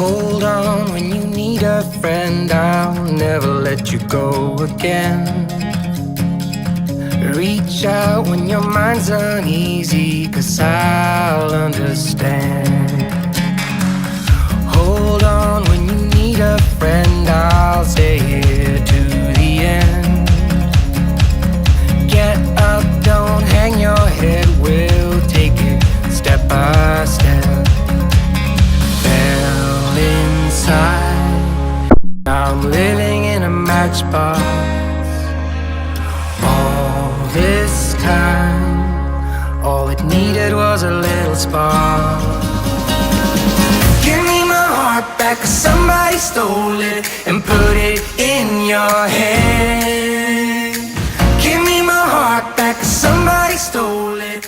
Hold on when you need a friend, I'll never let you go again. Reach out when your mind's uneasy, 'cause I'll understand. Hold on when you need a friend, I'll stay here to the end. Get up, don't hang your head, we'll take it step by step. Fell inside, I'm living in a matchbox. All this time, all it needed was a little spark. Give me my heart back, 'cause somebody stole it and put it in your hand. Give me my heart back, 'cause somebody stole it